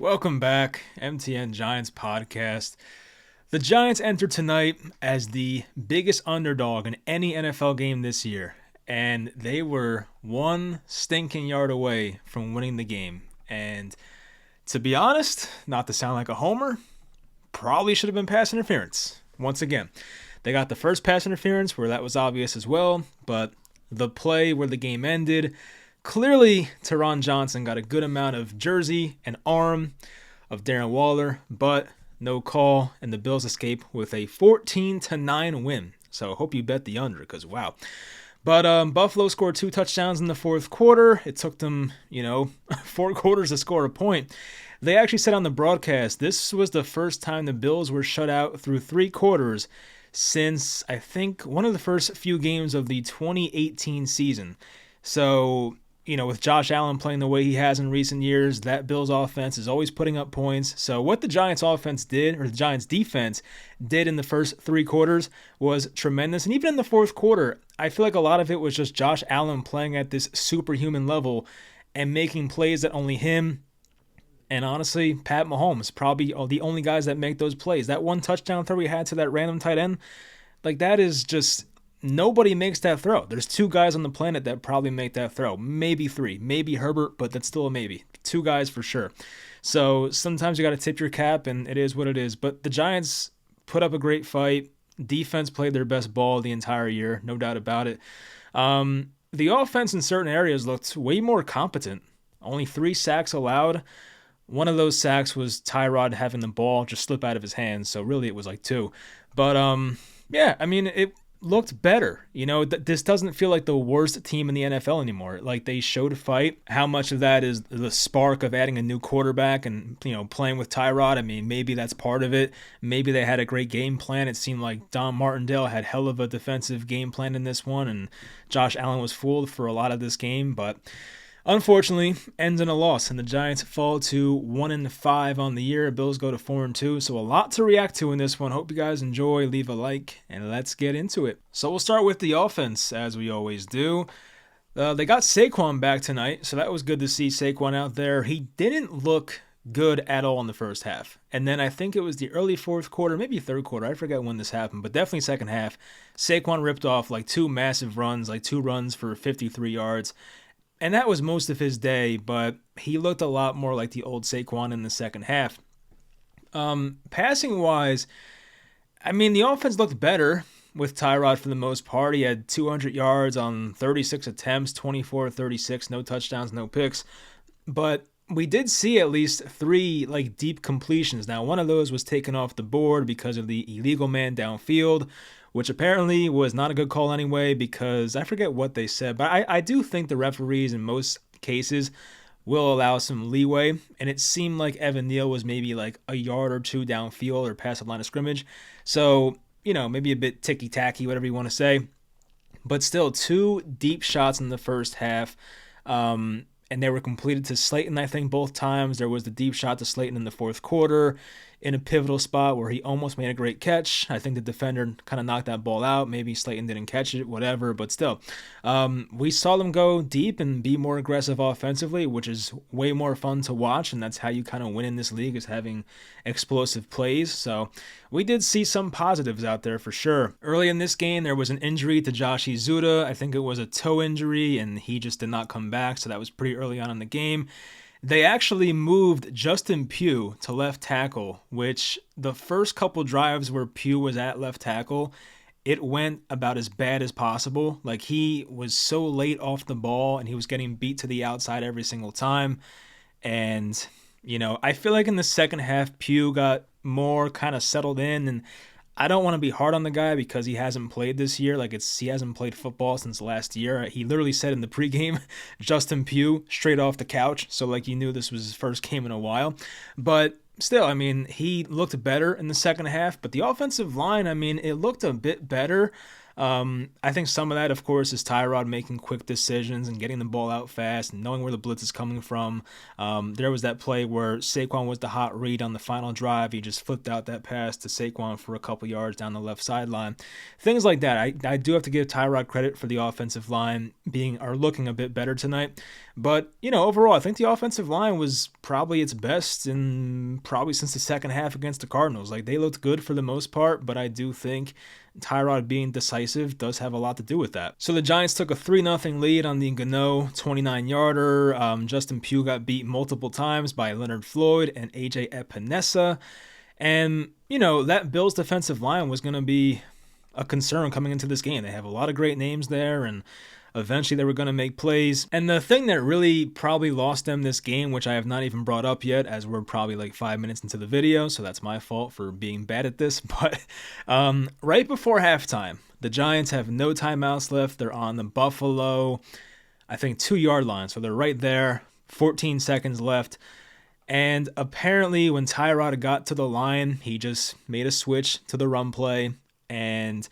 Welcome back, MTN Giants podcast. The Giants entered tonight as the biggest underdog in any NFL game this year, and they were one stinking yard away from winning the game. And to be honest, not to sound like a homer, probably should have been pass interference. Once again, they got the first pass interference where that was obvious as well, but the play where the game ended, clearly Teron Johnson got a good amount of jersey and arm of Darren Waller, but no call, and the Bills escape with a 14-9 win. So hope you bet the under, because wow. But Buffalo scored 2 touchdowns in the fourth quarter. It took them, 4 quarters to score a point. They actually said on the broadcast, this was the first time the Bills were shut out through 3 quarters since, I think, one of the first few games of the 2018 season. So, with Josh Allen playing the way he has in recent years, that Bills offense is always putting up points. So what the Giants offense did, or the Giants defense did in the first 3 quarters was tremendous. And even in the fourth quarter, I feel like a lot of it was just Josh Allen playing at this superhuman level and making plays that only him and honestly, Pat Mahomes, probably the only guys that make those plays. That one touchdown throw he had to that random tight end, that is just, nobody makes that throw. There's 2 guys on the planet that probably make that throw. Maybe 3. Maybe Herbert, but that's still a maybe. 2 guys for sure. So sometimes you got to tip your cap, and it is what it is. But the Giants put up a great fight. Defense played their best ball the entire year, no doubt about it. The offense in certain areas looked way more competent. Only 3 sacks allowed. One of those sacks was Tyrod having the ball just slip out of his hands, so really it was like 2. But, it looked better. This doesn't feel like the worst team in the NFL anymore. Like, they showed a fight. How much of that is the spark of adding a new quarterback and, playing with Tyrod? I mean, maybe that's part of it. Maybe they had a great game plan. It seemed like Don Martindale had hell of a defensive game plan in this one, and Josh Allen was fooled for a lot of this game, but unfortunately, ends in a loss, and the Giants fall to 1-5 on the year. Bills go to 4-2, so a lot to react to in this one. Hope you guys enjoy. Leave a like, and let's get into it. So we'll start with the offense, as we always do. They got Saquon back tonight, so that was good to see Saquon out there. He didn't look good at all in the first half, and then I think it was the early fourth quarter, maybe third quarter. I forget when this happened, but definitely second half. Saquon ripped off 2 massive runs, 2 runs for 53 yards. And that was most of his day, but he looked a lot more like the old Saquon in the second half. Passing-wise, the offense looked better with Tyrod for the most part. He had 200 yards on 36 attempts, 24-36, no touchdowns, no picks. But we did see at least 3 deep completions. Now, one of those was taken off the board because of the illegal man downfield, which apparently was not a good call anyway, because I forget what they said, but I do think the referees in most cases will allow some leeway, and it seemed like Evan Neal was maybe a yard or 2 downfield or past the line of scrimmage, so, maybe a bit ticky-tacky, whatever you want to say, but still 2 deep shots in the first half, and they were completed to Slayton, I think, both times. There was the deep shot to Slayton in the fourth quarter in a pivotal spot where he almost made a great catch. I think the defender kind of knocked that ball out. Maybe Slayton didn't catch it, whatever, but still. We saw them go deep and be more aggressive offensively, which is way more fun to watch, and that's how you kind of win in this league, is having explosive plays. So we did see some positives out there for sure. Early in this game, there was an injury to Josh Zuda. I think it was a toe injury, and he just did not come back, so that was pretty early on in the game. They actually moved Justin Pugh to left tackle, which the first couple drives where Pugh was at left tackle, it went about as bad as possible. He was so late off the ball, and he was getting beat to the outside every single time. And, I feel like in the second half, Pugh got more kind of settled in, and I don't want to be hard on the guy because he hasn't played this year. He hasn't played football since last year. He literally said in the pregame, Justin Pugh, straight off the couch. So you knew this was his first game in a while. But still, he looked better in the second half. But the offensive line, it looked a bit better. I think some of that, of course, is Tyrod making quick decisions and getting the ball out fast and knowing where the blitz is coming from. There was that play where Saquon was the hot read on the final drive. He just flipped out that pass to Saquon for a couple yards down the left sideline. Things like that. I do have to give Tyrod credit for the offensive line looking a bit better tonight. But, overall, I think the offensive line was probably its best probably since the second half against the Cardinals. Like, they looked good for the most part, but I do think Tyrod being decisive does have a lot to do with that. So the Giants took a 3-0 lead on the Gano 29-yarder. Justin Pugh got beat multiple times by Leonard Floyd and A.J. Epinesa. And, that Bills defensive line was going to be a concern coming into this game. They have a lot of great names there, and eventually they were going to make plays. And the thing that really probably lost them this game, which I have not even brought up yet, as we're probably like 5 minutes into the video, so that's my fault for being bad at this, but right before halftime, the Giants have no timeouts left. They're on the Buffalo, I think, 2-yard line, so they're right there, 14 seconds left. And apparently when Tyrod got to the line, he just made a switch to the run play, and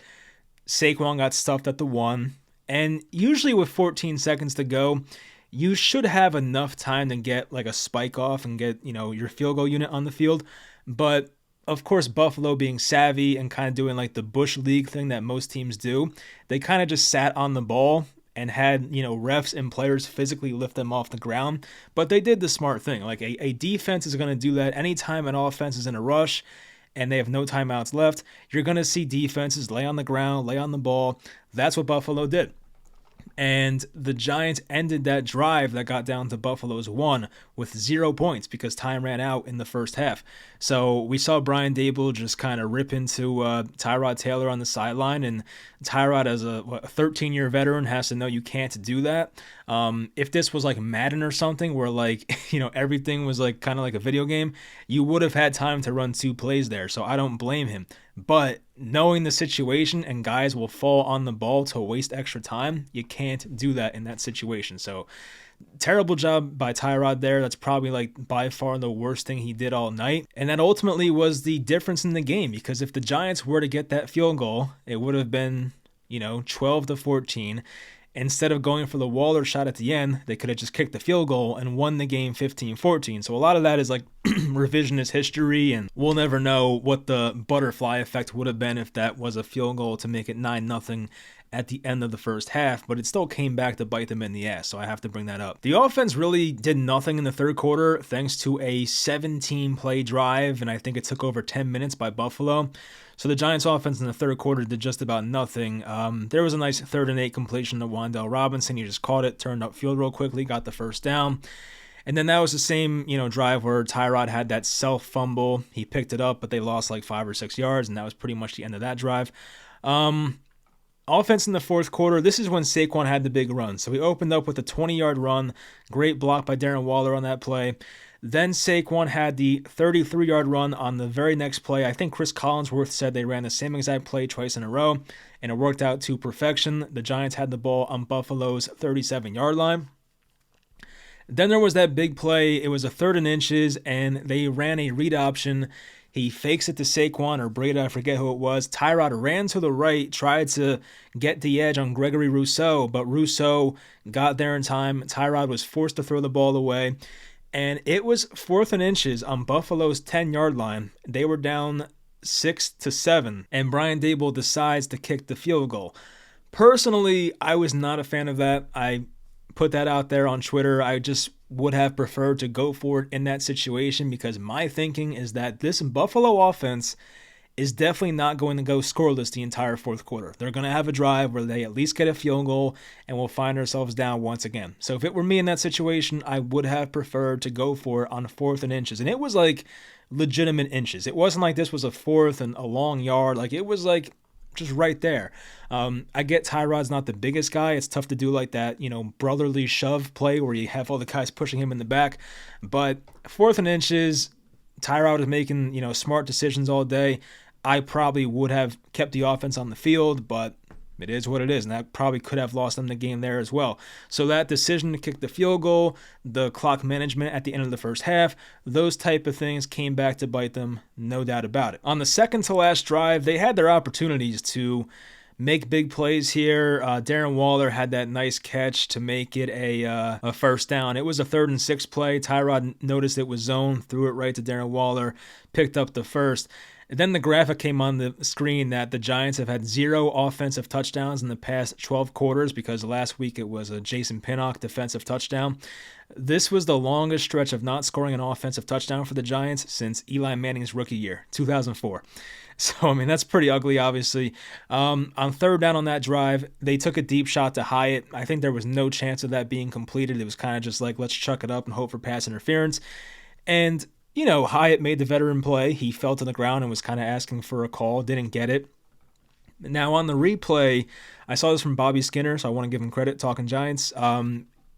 Saquon got stuffed at the 1. And usually with 14 seconds to go, you should have enough time to get like a spike off and get, your field goal unit on the field. But of course, Buffalo being savvy and kind of doing like the Bush League thing that most teams do, they kind of just sat on the ball and had, refs and players physically lift them off the ground. But they did the smart thing. Like a defense is going to do that anytime an offense is in a rush and they have no timeouts left. You're going to see defenses lay on the ground, lay on the ball. That's what Buffalo did. And the Giants ended that drive that got down to Buffalo's 1 with 0 points because time ran out in the first half. So we saw Brian Daboll just kind of rip into Tyrod Taylor on the sideline, and Tyrod, as a 13-year veteran, has to know you can't do that. If this was like Madden or something where everything was like kind of like a video game, you would have had time to run 2 plays there. So I don't blame him. But knowing the situation and guys will fall on the ball to waste extra time, you can't do that in that situation. So terrible job by Tyrod there. That's probably like by far the worst thing he did all night. And that ultimately was the difference in the game, because if the Giants were to get that field goal, it would have been, 12-14. Instead of going for the Waller shot at the end, they could have just kicked the field goal and won the game 15-14. So a lot of that is like revisionist history, and we'll never know what the butterfly effect would have been if that was a field goal to make it 9-0 at the end of the first half, but it still came back to bite them in the ass, so I have to bring that up. The offense really did nothing in the third quarter thanks to a 17-play drive, and I think it took over 10 minutes by Buffalo. So the Giants offense in the third quarter did just about nothing. There was a nice 3rd and 8 completion to Wan'Dale Robinson. He just caught it, turned upfield real quickly, got the first down. And then that was the same, drive where Tyrod had that self-fumble. He picked it up, but they lost like 5 or 6 yards, and that was pretty much the end of that drive. Offense in the fourth quarter, this is when Saquon had the big run. So he opened up with a 20-yard run. Great block by Darren Waller on that play. Then Saquon had the 33-yard run on the very next play. I think Chris Collinsworth said they ran the same exact play twice in a row, and it worked out to perfection. The Giants had the ball on Buffalo's 37-yard line. Then there was that big play. It was a 3rd and inches, and they ran a read option. He fakes it to Saquon or Breda, I forget who it was. Tyrod ran to the right, tried to get the edge on Gregory Rousseau, but Rousseau got there in time. Tyrod was forced to throw the ball away, and it was 4th and inches on Buffalo's 10-yard line. They were down 6-7, and Brian Daboll decides to kick the field goal. Personally, I was not a fan of that. I put that out there on Twitter. I just would have preferred to go for it in that situation, because my thinking is that this Buffalo offense is definitely not going to go scoreless the entire fourth quarter. They're going to have a drive where they at least get a field goal, and we'll find ourselves down once again. So if it were me in that situation, I would have preferred to go for it on 4th and inches. And it was like legitimate inches. It wasn't like this was a 4th and a long yard. Like, it was like just right there. I get Tyrod's not the biggest guy. It's tough to do like that, brotherly shove play where you have all the guys pushing him in the back. But 4th and inches, Tyrod is making, smart decisions all day. I probably would have kept the offense on the field, but it is what it is, and that probably could have lost them the game there as well. So that decision to kick the field goal, the clock management at the end of the first half, those type of things came back to bite them, no doubt about it. On the second to last drive, they had their opportunities to make big plays here. Darren Waller had that nice catch to make it a first down. It was a 3rd and 6 play. Tyrod noticed it was zone, threw it right to Darren Waller, picked up the first. And then the graphic came on the screen that the Giants have had 0 offensive touchdowns in the past 12 quarters because last week it was a Jason Pinnock defensive touchdown. This was the longest stretch of not scoring an offensive touchdown for the Giants since Eli Manning's rookie year, 2004. So, I mean, that's pretty ugly, obviously. On 3rd down on that drive, they took a deep shot to Hyatt. I think there was no chance of that being completed. It was kind of just like, let's chuck it up and hope for pass interference. And Hyatt made the veteran play. He fell to the ground and was kind of asking for a call, didn't get it. Now, on the replay, I saw this from Bobby Skinner, so I want to give him credit, talking Giants.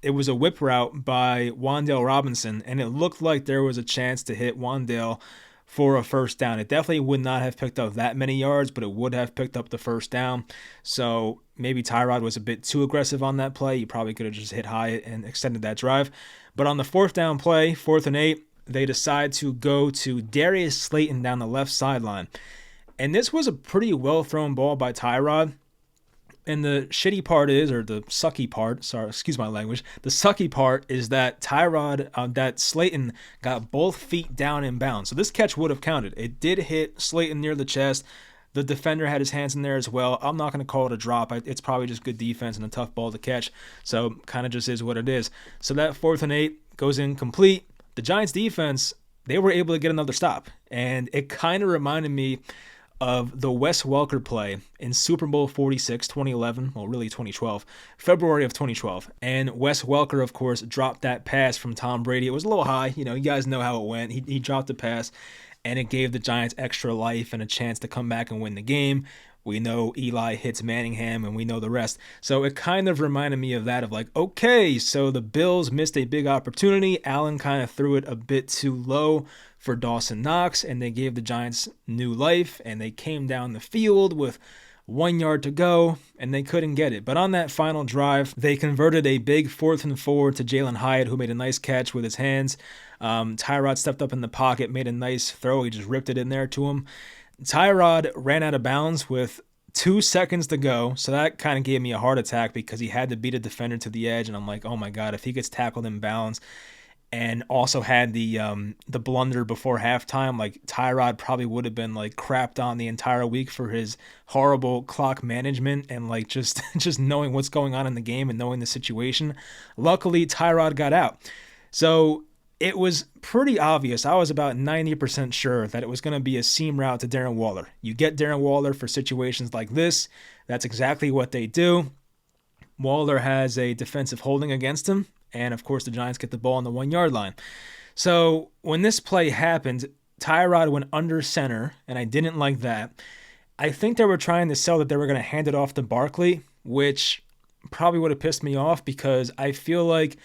It was a whip route by Wan'Dale Robinson, and it looked like there was a chance to hit Wan'Dale for a first down. It definitely would not have picked up that many yards, but it would have picked up the first down. So maybe Tyrod was a bit too aggressive on that play. He probably could have just hit Hyatt and extended that drive. But on the 4th down play, 4th and 8, they decide to go to Darius Slayton down the left sideline. And this was a pretty well-thrown ball by Tyrod. And the shitty part is, or the sucky part, sorry, excuse my language, the sucky part is that that Slayton got both feet down in bounds. So this catch would have counted. It did hit Slayton near the chest. The defender had his hands in there as well. I'm not going to call it a drop. It's probably just good defense and a tough ball to catch. So kind of just is what it is. So that 4th and 8 goes incomplete. The Giants defense, they were able to get another stop. And it kind of reminded me of the Wes Welker play in Super Bowl 46, 2011, well, really 2012, February of 2012. And Wes Welker, of course, dropped that pass from Tom Brady. It was a little high. You guys know how it went. He dropped the pass, and it gave the Giants extra life and a chance to come back and win the game. We know Eli hits Manningham, and we know the rest. So it kind of reminded me of that, of like, okay, so the Bills missed a big opportunity. Allen kind of threw it a bit too low for Dawson Knox, and they gave the Giants new life, and they came down the field with 1 yard to go, and they couldn't get it. But on that final drive, they converted a big 4th and 4 to Jalen Hyatt, who made a nice catch with his hands. Tyrod stepped up in the pocket, made a nice throw. He just ripped it in there to him. Tyrod ran out of bounds with 2 seconds to go, so that kind of gave me a heart attack because he had to beat a defender to the edge, and I'm like, oh my God, if he gets tackled in bounds and also had the blunder before halftime, like Tyrod probably would have been like crapped on the entire week for his horrible clock management and like just knowing what's going on in the game and knowing the situation. Luckily, Tyrod got out. So it was pretty obvious. I was about 90% sure that it was going to be a seam route to Darren Waller. You get Darren Waller for situations like this. That's exactly what they do. Waller has a defensive holding against him, and of course the Giants get the ball on the 1 yard line. So when this play happened, Tyrod went under center, and I didn't like that. I think they were trying to sell that they were going to hand it off to Barkley, which probably would have pissed me off because I feel like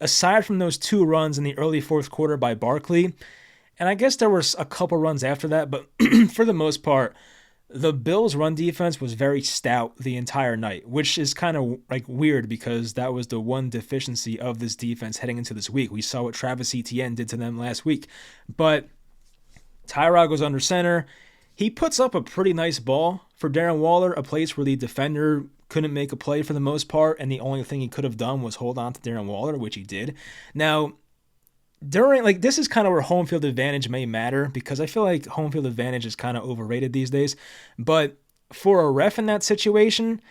aside from those 2 runs in the early 4th quarter by Barkley, and I guess there were a couple runs after that, but for the most part, the Bills' run defense was very stout the entire night, which is kind of like weird because that was the one deficiency of this defense heading into this week. We saw what Travis Etienne did to them last week. But Tyrod goes under center. He puts up a pretty nice ball for Darren Waller, a place where the defender couldn't make a play for the most part, and the only thing he could have done was hold on to Darren Waller, which he did. Now, this is kind of where home field advantage may matter because I feel like home field advantage is kind of overrated these days. But for a ref in that situation,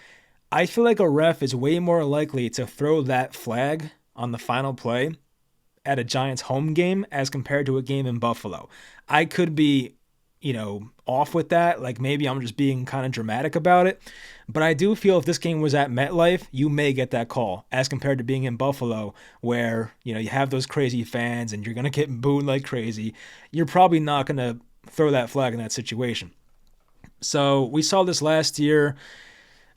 I feel like a ref is way more likely to throw that flag on the final play at a Giants home game as compared to a game in Buffalo. I could be, off with that. Like maybe I'm just being kind of dramatic about it. But I do feel if this game was at MetLife, you may get that call as compared to being in Buffalo where, you have those crazy fans and you're going to get booed like crazy. You're probably not going to throw that flag in that situation. So we saw this last year.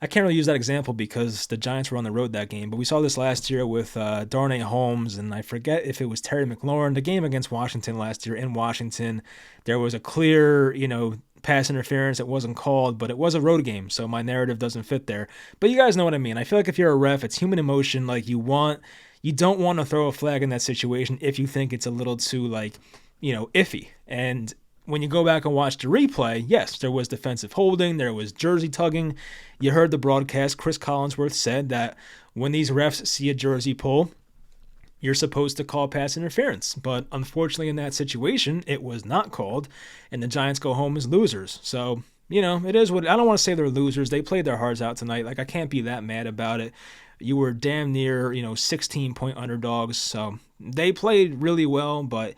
I can't really use that example because the Giants were on the road that game, but we saw this last year with Darnay Holmes, and I forget if it was Terry McLaurin. The game against Washington last year in Washington, there was a clear, pass interference. It wasn't called, but it was a road game, so my narrative doesn't fit there. But you guys know what I mean. I feel like if you're a ref, it's human emotion. Like you don't want to throw a flag in that situation if you think it's a little too iffy. And when you go back and watch the replay, yes, there was defensive holding, there was jersey tugging. You heard the broadcast. Chris Collinsworth said that when these refs see a jersey pull, you're supposed to call pass interference. But unfortunately, in that situation, it was not called, and the Giants go home as losers. So, it is what I don't want to say they're losers. They played their hearts out tonight. Like, I can't be that mad about it. You were damn near, 16-point underdogs. So they played really well, but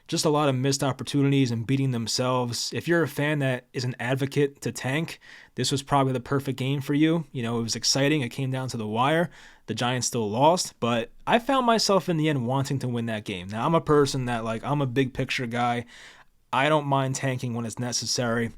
just a lot of missed opportunities and beating themselves. If you're a fan that is an advocate to tank, this was probably the perfect game for you. It was exciting. It came down to the wire. The Giants still lost, but I found myself in the end wanting to win that game. Now, I'm a person that, I'm a big picture guy. I don't mind tanking when it's necessary.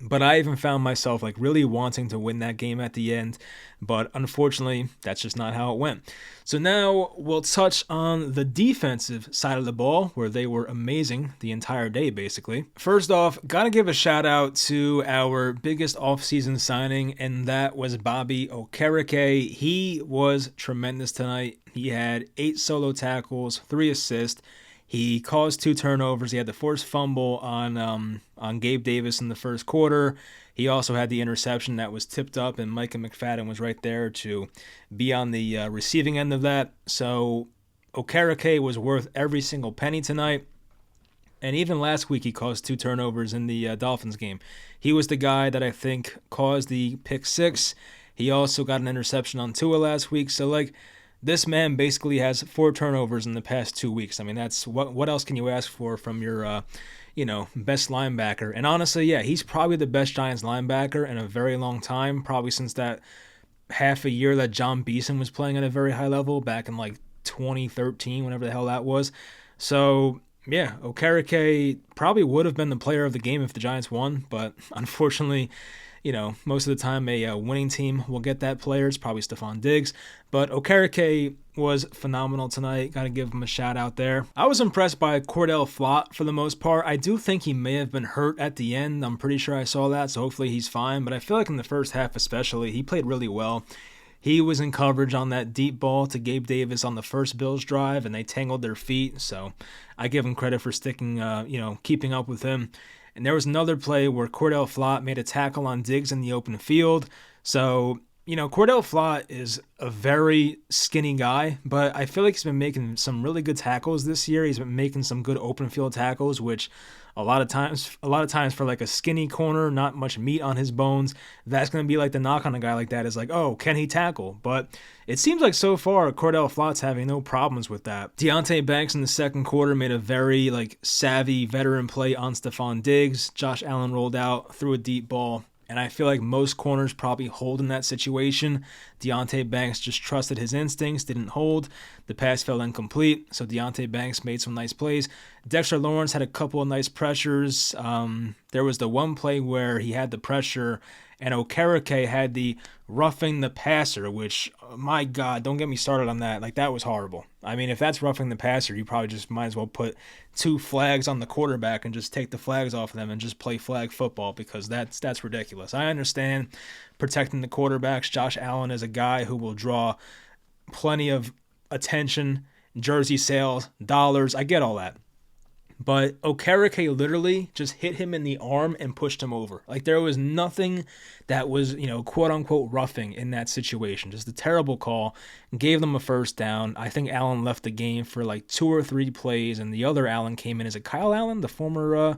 But I even found myself really wanting to win that game at the end. But unfortunately, that's just not how it went. So now we'll touch on the defensive side of the ball, where they were amazing the entire day, basically. First off, gotta give a shout out to our biggest offseason signing, and that was Bobby Okereke. He was tremendous tonight. He had 8 solo tackles, 3 assists. He caused 2 turnovers. He had the forced fumble on Gabe Davis in the first quarter. He also had the interception that was tipped up, and Micah McFadden was right there to be on the receiving end of that. So Okereke was worth every single penny tonight. And even last week, he caused 2 turnovers in the Dolphins game. He was the guy that I think caused the pick 6. He also got an interception on Tua last week. So, this man basically has 4 turnovers in the past 2 weeks. I mean, that's what else can you ask for from your, best linebacker? And honestly, yeah, he's probably the best Giants linebacker in a very long time, probably since that half a year that John Beeson was playing at a very high level back in 2013, whenever the hell that was. So, yeah, Okereke probably would have been the player of the game if the Giants won, but unfortunately, most of the time a winning team will get that player. It's probably Stephon Diggs. But Okereke was phenomenal tonight. Got to give him a shout out there. I was impressed by Cordell Flott for the most part. I do think he may have been hurt at the end. I'm pretty sure I saw that, so hopefully he's fine. But I feel like in the first half especially, he played really well. He was in coverage on that deep ball to Gabe Davis on the first Bills drive, and they tangled their feet. So I give him credit for sticking, keeping up with him. And there was another play where Cordell Flott made a tackle on Diggs in the open field. So, Cordell Flott is a very skinny guy, but I feel like he's been making some really good tackles this year. He's been making some good open field tackles, which a lot of times for a skinny corner, not much meat on his bones, that's going to be the knock on a guy like that is oh, can he tackle? But it seems like so far Cordell Flott's having no problems with that. Deonte Banks in the second quarter made a very savvy veteran play on Stephon Diggs. Josh Allen rolled out, threw a deep ball. And I feel like most corners probably hold in that situation. Deonte Banks just trusted his instincts, didn't hold. The pass fell incomplete, so Deonte Banks made some nice plays. Dexter Lawrence had a couple of nice pressures. There was the one play where he had the pressure, and Okereke had the roughing the passer, which, my God, don't get me started on that. That was horrible. I mean, if that's roughing the passer, you probably just might as well put 2 flags on the quarterback and just take the flags off of them and just play flag football, because that's ridiculous. I understand protecting the quarterbacks. Josh Allen is a guy who will draw plenty of attention, jersey sales, dollars. I get all that. But Okereke literally just hit him in the arm and pushed him over. There was nothing that was, quote-unquote roughing in that situation. Just a terrible call. Gave them a first down. I think Allen left the game for 2 or 3 plays, and the other Allen came in. Is it Kyle Allen, the former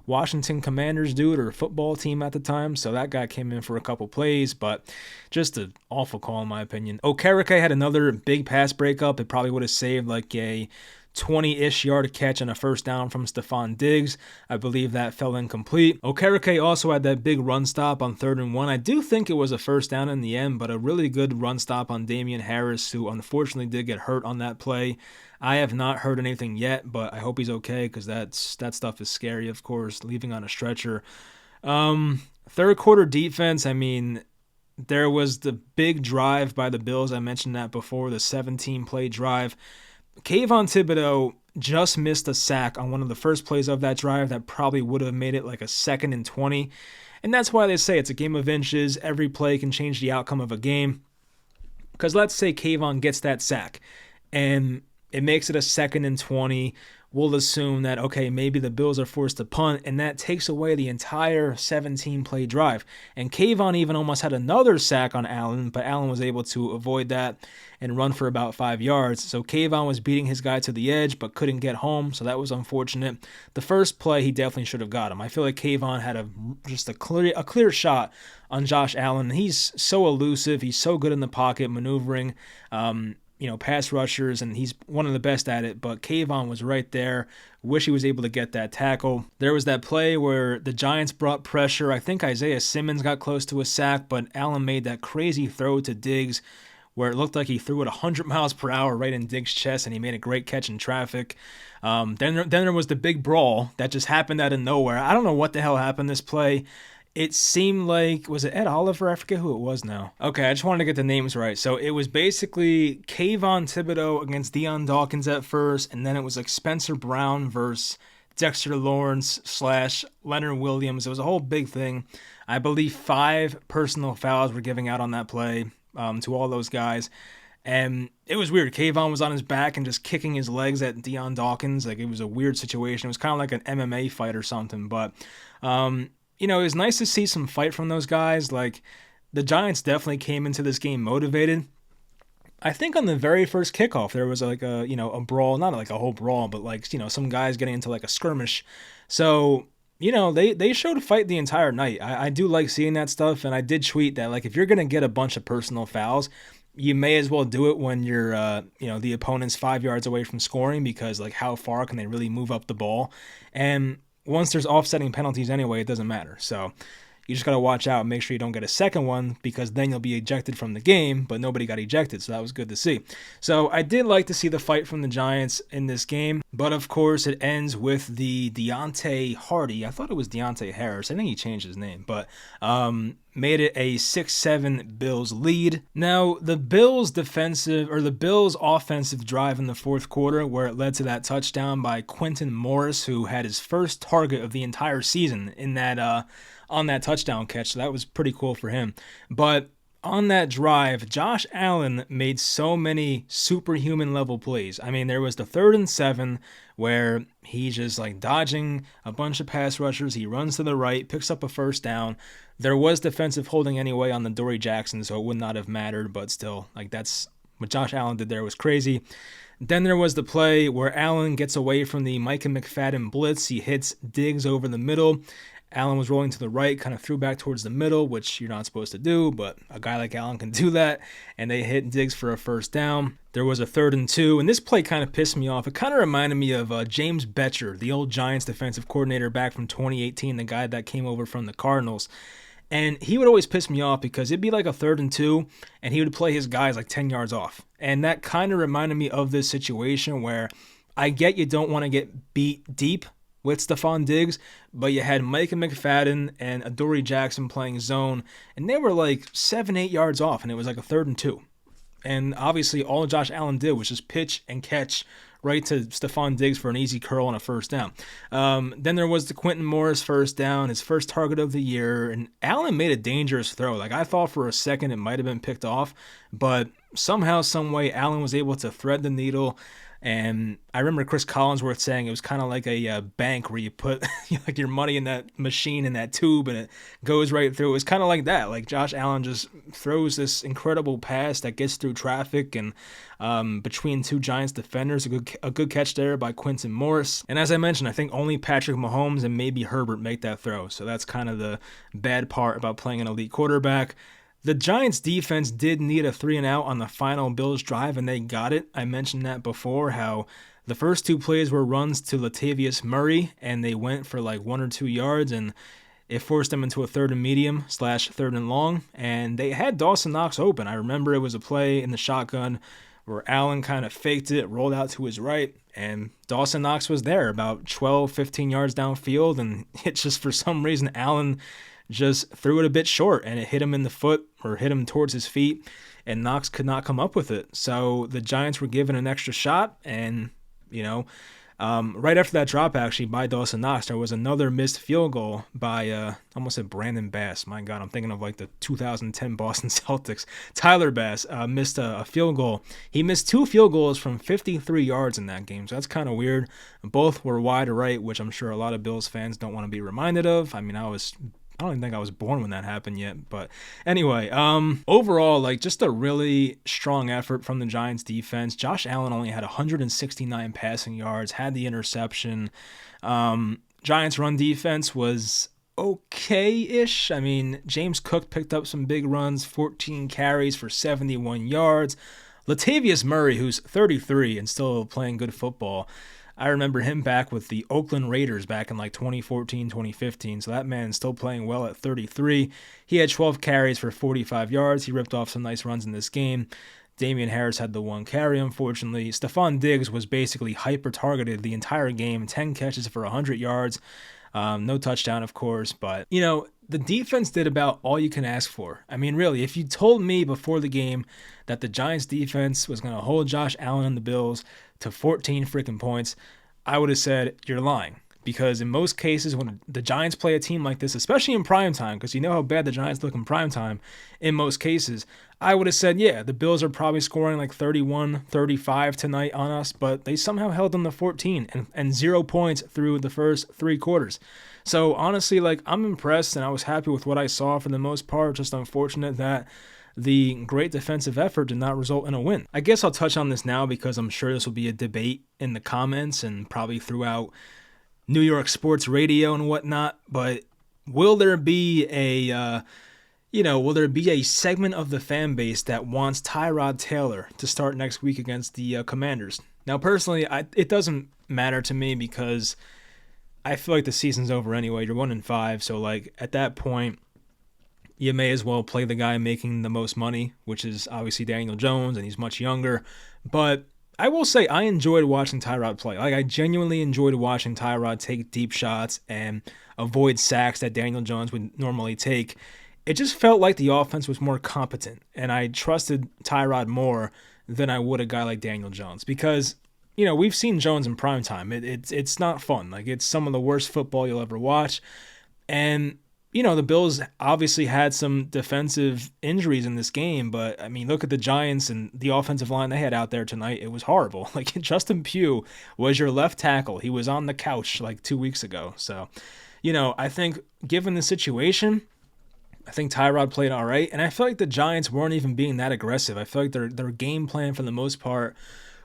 Washington Commanders dude or football team at the time? So that guy came in for a couple plays, but just an awful call in my opinion. Okereke had another big pass breakup. It probably would have saved a 20-ish yard catch and a first down from Stephon Diggs. I believe that fell incomplete. Okereke also had that big run stop on 3rd and 1. I do think it was a first down in the end, but a really good run stop on Damian Harris, who unfortunately did get hurt on that play. I have not heard anything yet, but I hope he's okay, because that stuff is scary, of course, leaving on a stretcher. Third quarter defense, I mean, there was the big drive by the Bills. I mentioned that before, the 17-play drive. Kayvon Thibodeau just missed a sack on one of the first plays of that drive that probably would have made it a 2nd and 20. And that's why they say it's a game of inches. Every play can change the outcome of a game. Because let's say Kayvon gets that sack and it makes it a 2nd and 20 we'll assume that, okay, maybe the Bills are forced to punt, and that takes away the entire 17-play drive. And Kayvon even almost had another sack on Allen, but Allen was able to avoid that and run for about 5 yards. So Kayvon was beating his guy to the edge, but couldn't get home, so that was unfortunate. The first play, he definitely should have got him. I feel like Kayvon had just a clear shot on Josh Allen. He's so elusive. He's so good in the pocket, maneuvering, pass rushers, and he's one of the best at it. But Kayvon was right there. Wish he was able to get that tackle. There was that play where the Giants brought pressure. I think Isaiah Simmons got close to a sack, but Allen made that crazy throw to Diggs where it looked like he threw it 100 miles per hour right in Diggs' chest, and he made a great catch in traffic. Then there was the big brawl that just happened out of nowhere. I don't know what the hell happened this play. It seemed like, was it Ed Oliver? I forget who it was now. Okay, I just wanted to get the names right. So it was basically Kayvon Thibodeau against Deion Dawkins at first, and then it was like Spencer Brown versus Dexter Lawrence / Leonard Williams. It was a whole big thing. I believe 5 personal fouls were giving out on that play to all those guys. And it was weird. Kayvon was on his back and just kicking his legs at Deion Dawkins. Like, it was a weird situation. It was kind of like an MMA fight or something. But, it was nice to see some fight from those guys. Like, the Giants definitely came into this game motivated. I think on the very first kickoff, there was like a brawl, not like a whole brawl, but like, some guys getting into like a skirmish. So, they showed a fight the entire night. I do like seeing that stuff. And I did tweet that, like, if you're going to get a bunch of personal fouls, you may as well do it when you're, the opponent's 5 yards away from scoring, because like, how far can they really move up the ball? And once there's offsetting penalties anyway, it doesn't matter. So you just got to watch out and make sure you don't get a second one, because then you'll be ejected from the game, but nobody got ejected, so that was good to see. So I did like to see the fight from the Giants in this game, but of course it ends with the Deontay Hardy. I thought it was Deontay Harris. I think he changed his name, but made it a 6-7 Bills lead. Now, the Bills offensive drive in the fourth quarter, where it led to that touchdown by Quentin Morris, who had his first target of the entire season in that on that touchdown catch. So that was pretty cool for him. But on that drive, Josh Allen made so many superhuman level plays. I mean, there was the 3rd and 7 where he's just like dodging a bunch of pass rushers. He runs to the right, picks up a first down. There was defensive holding anyway on the Dory Jackson, so it would not have mattered, but still, like, that's what Josh Allen did there was crazy. Then there was the play where Allen gets away from the Micah McFadden blitz. He hits Diggs over the middle. Allen was rolling to the right, kind of threw back towards the middle, which you're not supposed to do, but a guy like Allen can do that, and they hit Diggs for a first down. There was a 3rd and 2, and this play kind of pissed me off. It kind of reminded me of James Betcher, the old Giants defensive coordinator back from 2018, the guy that came over from the Cardinals. And he would always piss me off because it'd be like a 3rd and 2, and he would play his guys like 10 yards off. And that kind of reminded me of this situation where I get you don't want to get beat deep with Stephon Diggs, but you had Micah McFadden and Adoree Jackson playing zone, and they were like 7-8 yards off, and it was like a 3rd and 2. And obviously all Josh Allen did was just pitch and catch right to Stephon Diggs for an easy curl and a first down. Then there was the Quentin Morris first down, his first target of the year, and Allen made a dangerous throw. Like, I thought for a second it might have been picked off, but somehow, some way, Allen was able to thread the needle. And I remember Chris Collinsworth saying it was kind of like a bank where you put like your money in that machine in that tube and it goes right through. It was kind of like that. Like, Josh Allen just throws this incredible pass that gets through traffic and between 2 Giants defenders. A good catch there by Quentin Morris. And as I mentioned, I think only Patrick Mahomes and maybe Herbert make that throw. So that's kind of the bad part about playing an elite quarterback. The Giants defense did need a 3-and-out on the final Bills drive, and they got it. I mentioned that before, how the first 2 plays were runs to Latavius Murray, and they went for like 1 or 2 yards, and it forced them into a 3rd and medium / 3rd and long, and they had Dawson Knox open. I remember it was a play in the shotgun where Allen kind of faked it, rolled out to his right, and Dawson Knox was there about 12, 15 yards downfield, and it's just for some reason Allen just threw it a bit short, and it hit him in the foot, or hit him towards his feet, and Knox could not come up with it. So the Giants were given an extra shot, and, Right after that drop, actually, by Dawson Knox, there was another missed field goal by, almost said Brandon Bass. My God, I'm thinking of like the 2010 Boston Celtics. Tyler Bass missed a field goal. He missed 2 field goals from 53 yards in that game, so that's kind of weird. Both were wide right, which I'm sure a lot of Bills fans don't want to be reminded of. I mean, I don't even think I was born when that happened yet. But anyway, overall, like just a really strong effort from the Giants defense. Josh Allen only had 169 passing yards, had the interception. Giants run defense was okay-ish. I mean, James Cook picked up some big runs, 14 carries for 71 yards. Latavius Murray, who's 33 and still playing good football, I remember him back with the Oakland Raiders back in like 2014, 2015. So that man's still playing well at 33. He had 12 carries for 45 yards. He ripped off some nice runs in this game. Damian Harris had the 1 carry, unfortunately. Stephon Diggs was basically hyper-targeted the entire game. 10 catches for 100 yards. No touchdown, of course. But, the defense did about all you can ask for. I mean, really, if you told me before the game that the Giants defense was going to hold Josh Allen and the Bills to 14 freaking points, I would have said, you're lying. Because in most cases, when the Giants play a team like this, especially in primetime, because you know how bad the Giants look in primetime, in most cases, I would have said, yeah, the Bills are probably scoring like 31, 35 tonight on us, but they somehow held them to 14 and 0 points through the first 3 quarters. So honestly, like, I'm impressed and I was happy with what I saw for the most part. Just unfortunate that the great defensive effort did not result in a win. I guess I'll touch on this now because I'm sure this will be a debate in the comments and probably throughout New York sports radio and whatnot, but will there be a segment of the fan base that wants Tyrod Taylor to start next week against the Commanders? Now, personally, it doesn't matter to me because I feel like the season's over anyway. You're 1-5, so like at that point, you may as well play the guy making the most money, which is obviously Daniel Jones, and he's much younger. But I will say I enjoyed watching Tyrod play. Like, I genuinely enjoyed watching Tyrod take deep shots and avoid sacks that Daniel Jones would normally take. It just felt like the offense was more competent, and I trusted Tyrod more than I would a guy like Daniel Jones because, we've seen Jones in primetime. It's not fun. Like, it's some of the worst football you'll ever watch. And the Bills obviously had some defensive injuries in this game, but I mean, look at the Giants and the offensive line they had out there tonight. It was horrible. Like, Justin Pugh was your left tackle. He was on the couch like 2 weeks ago. So, I think given the situation, I think Tyrod played all right. And I feel like the Giants weren't even being that aggressive. I feel like their game plan for the most part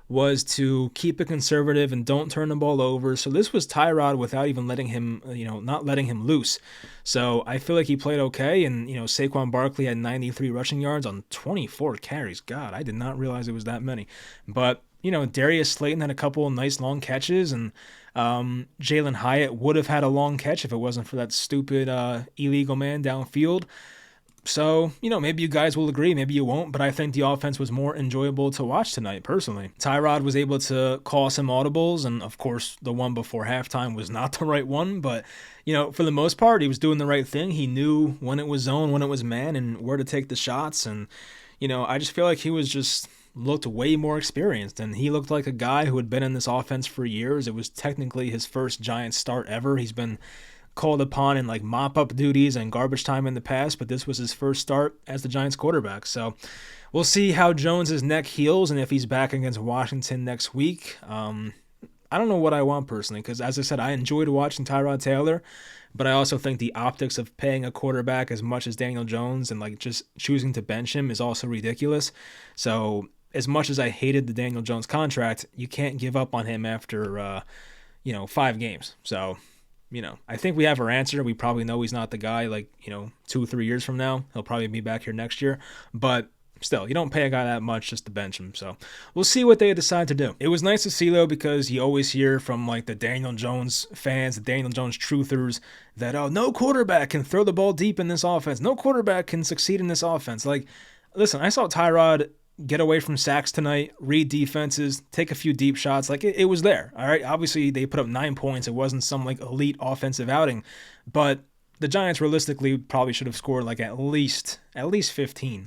was to keep it conservative and don't turn the ball over. So this was Tyrod without even letting him, not letting him loose. So I feel like he played okay. And, Saquon Barkley had 93 rushing yards on 24 carries. God, I did not realize it was that many. But, Darius Slayton had a couple of nice long catches, and Jalen Hyatt would have had a long catch if it wasn't for that stupid illegal man downfield. So, maybe you guys will agree, maybe you won't, but I think the offense was more enjoyable to watch tonight, personally. Tyrod was able to call some audibles, and of course, the one before halftime was not the right one, but, for the most part, he was doing the right thing. He knew when it was zone, when it was man, and where to take the shots, and, I just feel like he was just looked way more experienced, and he looked like a guy who had been in this offense for years. It was technically his first Giants start ever. He's been called upon in like mop-up duties and garbage time in the past, but this was his first start as the Giants quarterback. So we'll see how Jones's neck heals and if he's back against Washington next week. I don't know what I want personally because, as I said, I enjoyed watching Tyrod Taylor, but I also think the optics of paying a quarterback as much as Daniel Jones and like just choosing to bench him is also ridiculous. So as much as I hated the Daniel Jones contract, you can't give up on him after 5 games. So I think we have our answer. We probably know he's not the guy, 2 or 3 years from now. He'll probably be back here next year. But still, you don't pay a guy that much just to bench him. So we'll see what they decide to do. It was nice to see, though, because you always hear from, the Daniel Jones fans, the Daniel Jones truthers, that, no quarterback can throw the ball deep in this offense. No quarterback can succeed in this offense. Listen, I saw Tyrod get away from sacks tonight, read defenses, take a few deep shots. It was there, all right? Obviously, they put up 9 points. It wasn't some, elite offensive outing. But the Giants realistically probably should have scored, at least 15.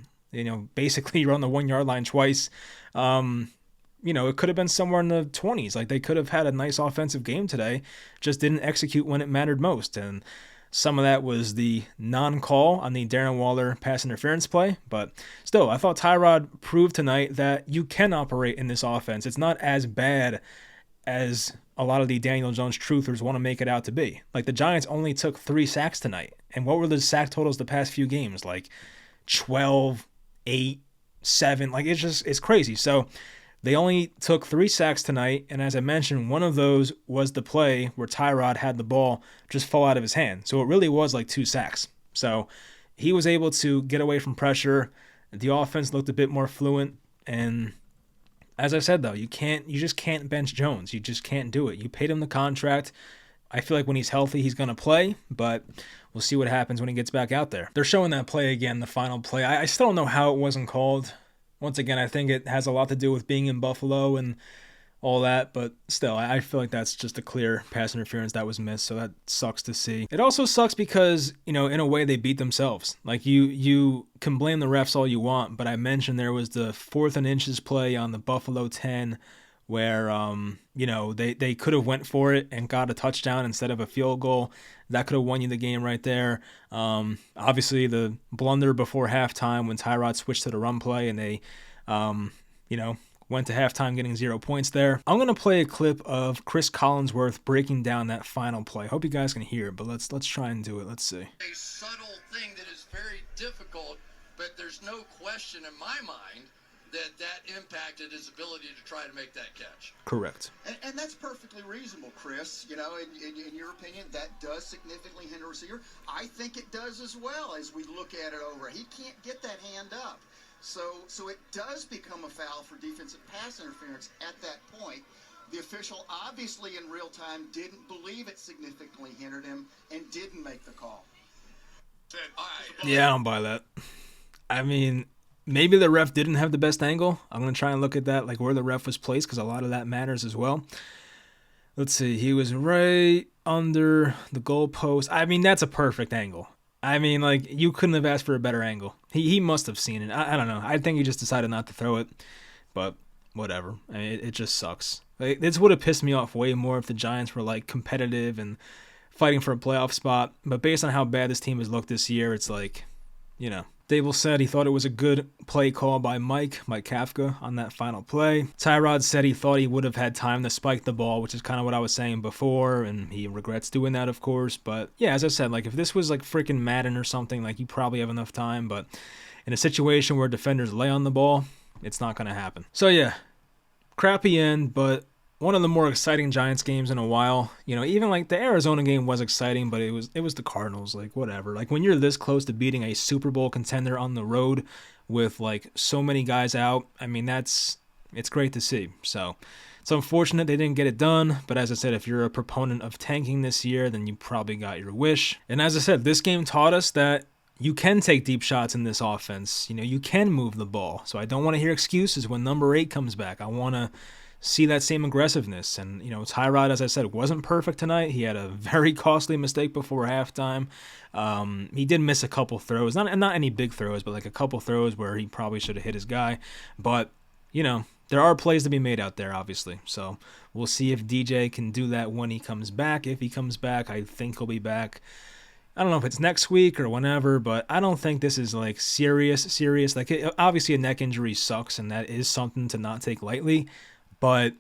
Basically, you're on the 1 yard line twice. it could have been somewhere in the 20s. Like they could have had a nice offensive game today, just didn't execute when it mattered most. And some of that was the non-call on the Darren Waller pass interference play. But still, I thought Tyrod proved tonight that you can operate in this offense. It's not as bad as a lot of the Daniel Jones truthers want to make it out to be. Like the Giants only took 3 sacks tonight. And what were the sack totals the past few games? Like 12, 8, 7. Like it's crazy. So they only took 3 sacks tonight, and as I mentioned, one of those was the play where Tyrod had the ball just fall out of his hand. So it really was like 2 sacks. So he was able to get away from pressure. The offense looked a bit more fluent, and as I said though, you just can't bench Jones. You just can't do it. You paid him the contract. I feel like when he's healthy, he's going to play, but we'll see what happens when he gets back out there. They're showing that play again, the final play. I still don't know how it wasn't called. Once again, I think it has a lot to do with being in Buffalo and all that, but still, I feel like that's just a clear pass interference that was missed, so that sucks to see. It also sucks because, in a way, they beat themselves. Like, you can blame the refs all you want, but I mentioned there was the 4th and inches play on the Buffalo 10 where, they could have went for it and got a touchdown instead of a field goal. That could have won you the game right there. Obviously, the blunder before halftime when Tyrod switched to the run play and they, went to halftime getting 0 points there. I'm going to play a clip of Chris Collinsworth breaking down that final play. Hope you guys can hear it, but let's try and do it. Let's see. A subtle thing that is very difficult, but there's no question in my mind that impacted his ability to try to make that catch. Correct. And that's perfectly reasonable, Chris. In your opinion, that does significantly hinder a receiver. I think it does as well as we look at it over. He can't get that hand up. So it does become a foul for defensive pass interference at that point. The official, obviously in real time, didn't believe it significantly hindered him and didn't make the call. Yeah, I don't buy that. I mean, maybe the ref didn't have the best angle. I'm going to try and look at that, like where the ref was placed, because a lot of that matters as well. Let's see. He was right under the goalpost. I mean, that's a perfect angle. I mean, like, you couldn't have asked for a better angle. He must have seen it. I don't know. I think he just decided not to throw it, but whatever. I mean, it just sucks. Like, this would have pissed me off way more if the Giants were, like, competitive and fighting for a playoff spot. But based on how bad this team has looked this year, it's like, Dable said he thought it was a good play call by Mike Kafka on that final play. Tyrod said he thought he would have had time to spike the ball, which is kind of what I was saying before, and he regrets doing that, of course. But yeah, as I said, like if this was like freaking Madden or something, like you probably have enough time. But in a situation where defenders lay on the ball, it's not going to happen. So yeah, crappy end, but one of the more exciting Giants games in a while. Even like the Arizona game was exciting, but it was the Cardinals, like whatever. Like when you're this close to beating a Super Bowl contender on the road with like so many guys out, I mean it's great to see. So it's unfortunate they didn't get it done, but as I said, if you're a proponent of tanking this year, then you probably got your wish. And as I said, this game taught us that you can take deep shots in this offense. You can move the ball. So I don't want to hear excuses when number 8 comes back. I want to see that same aggressiveness. And, Tyrod, as I said, wasn't perfect tonight. He had a very costly mistake before halftime. He did miss a couple throws, not any big throws, but like a couple throws where he probably should have hit his guy. But, there are plays to be made out there, obviously. So we'll see if DJ can do that when he comes back. If he comes back, I think he'll be back. I don't know if it's next week or whenever, but I don't think this is like serious. Like obviously a neck injury sucks, and that is something to not take lightly. But,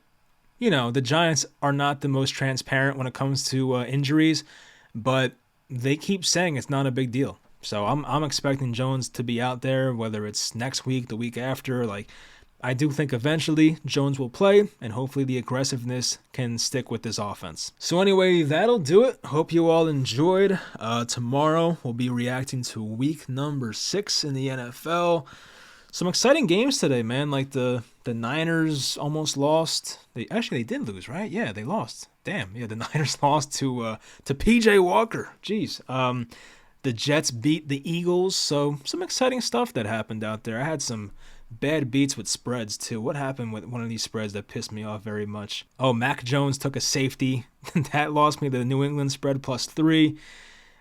the Giants are not the most transparent when it comes to injuries, but they keep saying it's not a big deal. So I'm expecting Jones to be out there, whether it's next week, the week after. Like, I do think eventually Jones will play, and hopefully the aggressiveness can stick with this offense. So anyway, that'll do it. Hope you all enjoyed. Tomorrow we'll be reacting to week number 6 in the NFL. Some exciting games today, man. Like the Niners almost lost. They did lose, right? Yeah, they lost. Damn. Yeah, the Niners lost to PJ Walker. Jeez. The Jets beat the Eagles. So some exciting stuff that happened out there. I had some bad beats with spreads too. What happened with one of these spreads that pissed me off very much? Oh, Mac Jones took a safety. That lost me the New England spread +3.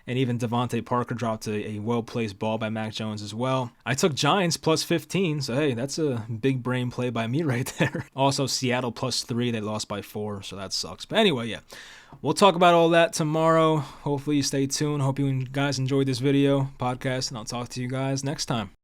And even Devontae Parker dropped a well-placed ball by Mac Jones as well. I took Giants plus 15, so hey, that's a big brain play by me right there. Also, Seattle plus 3, they lost by 4, so that sucks. But anyway, yeah, we'll talk about all that tomorrow. Hopefully you stay tuned. Hope you guys enjoyed this video, podcast, and I'll talk to you guys next time.